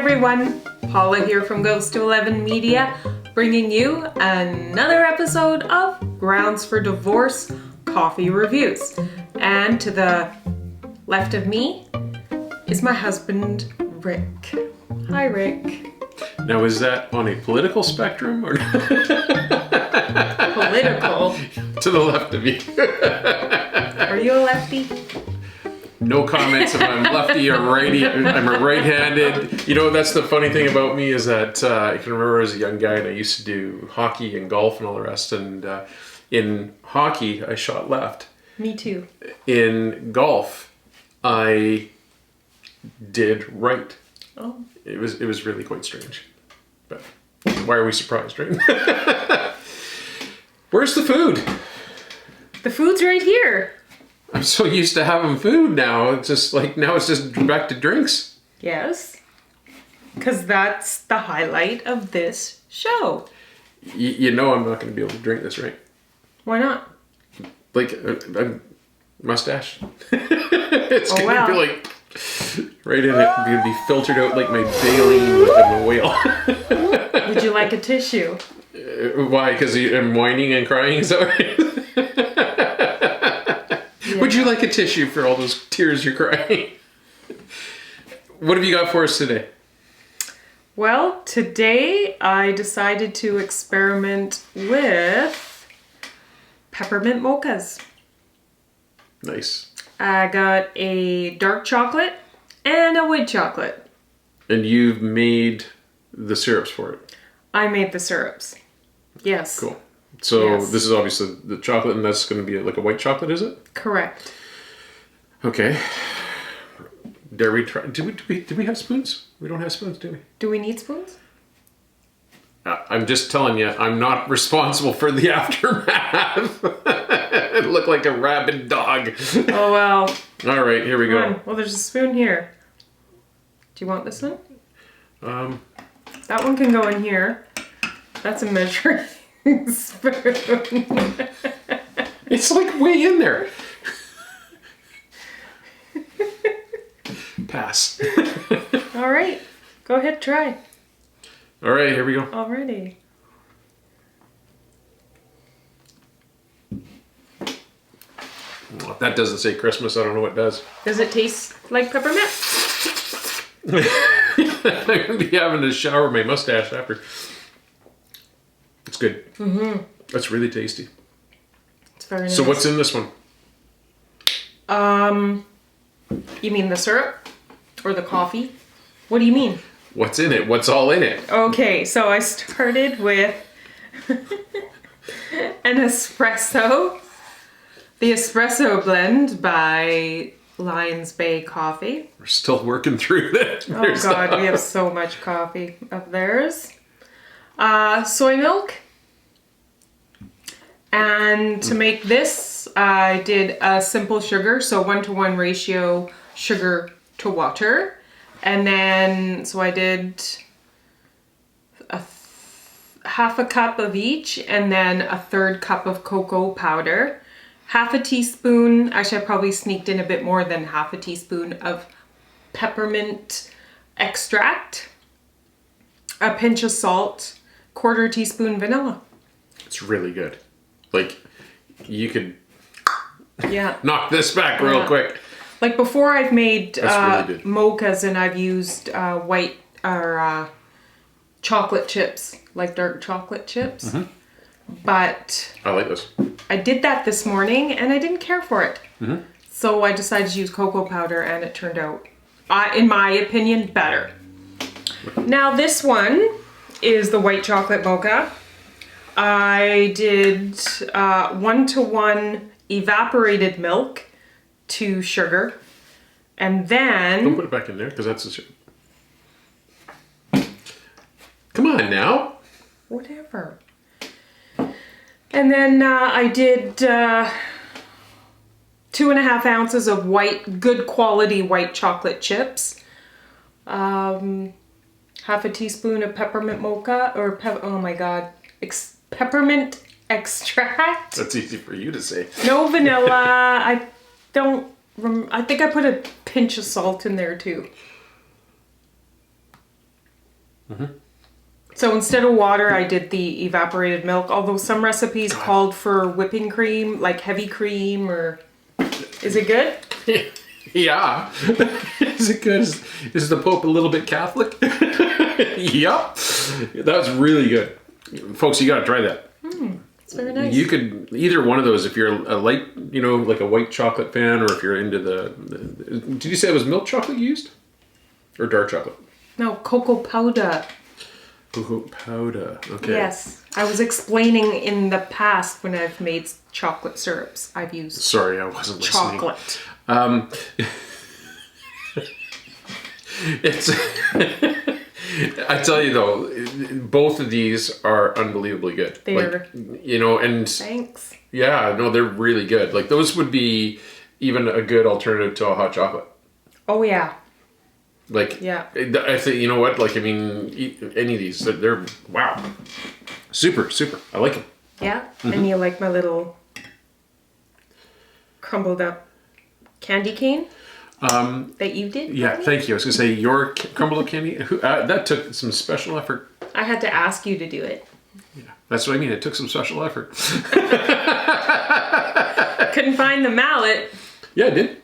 everyone, Paula here from Ghost to 11 Media, bringing you another episode of Grounds for Divorce Coffee Reviews. And to the left of me is my husband, Rick. Hi, Rick. Now, is that on a political spectrum or Political? to the left of you? Are you a lefty? No comments if I'm lefty or righty. I'm a right-handed. You know, that's the funny thing about me is that I can remember as a young guy and I used to do hockey and golf and all the rest. And in hockey, I shot left. Me too. In golf, I did right. Oh. It was really quite strange. But why are we surprised, right? Where's the food? The food's right here. I'm so used to having food now. It's just like, now it's just back to drinks. Yes. Because that's the highlight of this show. You know I'm not going to be able to drink this, right? Why not? Like, a mustache. It's going to be like, right in it. It's going to be filtered out like my baleen with a whale. Would you like a tissue? Why? Because I'm whining and crying? Is that right? Yeah. Would you like a tissue for all those tears you're crying? What have you got for us today? Well, today I decided to experiment with peppermint mochas. Nice. I got a dark chocolate and a white chocolate. And you've made the syrups for it? I made the syrups. Yes. Cool. So Yes. This is obviously the chocolate, and that's going to be like a white chocolate, is it? Correct. Okay. Dare we try? Do we have spoons? We don't have spoons, do we? Do we need spoons? I'm just telling you, I'm not responsible for the aftermath. It looked like a rabid dog. Oh, well. All right, here we Come go. on. Well, there's a spoon here. Do you want this one? That one can go in here. That's a measuring spoon. It's like way in there. Pass. All right. Go ahead, try. All right, here we go. Already. Well, if that doesn't say Christmas, I don't know what does. Does it taste like peppermint? I'm going to be having to shower my mustache after. It's good. Mm-hmm. That's really tasty. It's very nice. So what's in this one? You mean the syrup? Or the coffee? What do you mean? What's in it? What's all in it? Okay, so I started with an espresso. The espresso blend by Lions Bay Coffee. We're still working through that. Oh God, we have so much coffee of theirs. Soy milk. And to make this, I did a simple sugar, so 1-to-1 ratio sugar to water. And then, so I did half a cup of each, and then a 1/3 cup of cocoa powder. Half a teaspoon, actually I probably sneaked in a bit more than half a teaspoon of peppermint extract. A pinch of salt, 1/4 teaspoon vanilla. It's really good. Like, you could Yeah. knock this back real quick. Like before I've made That's really good. mochas and I've used white or chocolate chips, like dark chocolate chips. Mm-hmm. But I like this. I did that this morning and I didn't care for it. Mm-hmm. So I decided to use cocoa powder and it turned out, in my opinion, better. Now this one is the white chocolate mocha. I did 1-to-1 evaporated milk to sugar. And then... Don't put it back in there, because that's the sugar. Come on now. Whatever. And then I did 2.5 ounces of good quality white chocolate chips. Half a teaspoon of peppermint mocha, or oh my God, peppermint extract. That's easy for you to say. No vanilla. I think I put a pinch of salt in there too. So instead of water, I did the evaporated milk, although some recipes called for whipping cream, like heavy cream, or... Is it good? Yeah. Is it good? Is the Pope a little bit Catholic? Yep. That was really good. Folks, you got to try that. It's very nice. You could, either one of those, if you're a light, like a white chocolate fan, or if you're into did you say it was milk chocolate you used? Or dark chocolate? No, cocoa powder. Cocoa powder, okay. Yes. I was explaining in the past when I've made chocolate syrups, I've used Sorry, I wasn't listening. chocolate. It's... I tell you though, both of these are unbelievably good. They are. And... Thanks. Yeah, no, they're really good. Like, those would be even a good alternative to a hot chocolate. Oh, yeah. Like, yeah. I think, you know what? Like, I mean, any of these, they're wow. Super, super. I like them. Yeah? And you like my little crumbled up candy cane that you did? Yeah, thank you. I was going to say, your crumbled up candy, that took some special effort. I had to ask you to do it. Yeah, that's what I mean. It took some special effort. Couldn't find the mallet. Yeah, I did.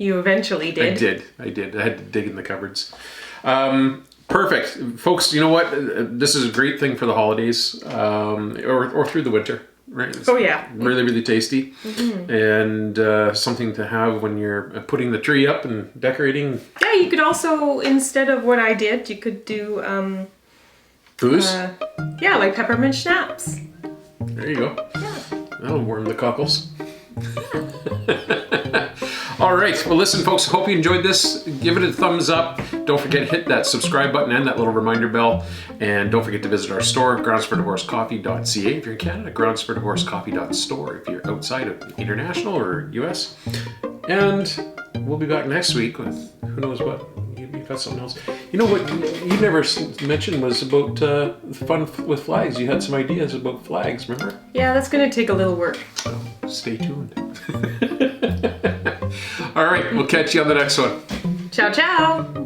You eventually did. I did. I had to dig in the cupboards. Perfect. Folks, you know what? This is a great thing for the holidays, or through the winter, right? It's yeah. Really, really tasty. And something to have when you're putting the tree up and decorating. Yeah, you could also, instead of what I did, you could do... Booze? Yeah, like peppermint schnapps. There you go. Yeah. That'll warm the cockles. All right. Well, listen, folks, hope you enjoyed this. Give it a thumbs up. Don't forget to hit that subscribe button and that little reminder bell. And don't forget to visit our store, groundsfordivorcecoffee.ca if you're in Canada, groundsfordivorcecoffee.store if you're outside of international or US. And we'll be back next week with who knows what. You've got something else. You know what you never mentioned was about fun with flags. You had some ideas about flags, remember? Yeah, that's going to take a little work. So stay tuned. All right, we'll catch you on the next one. Ciao, ciao.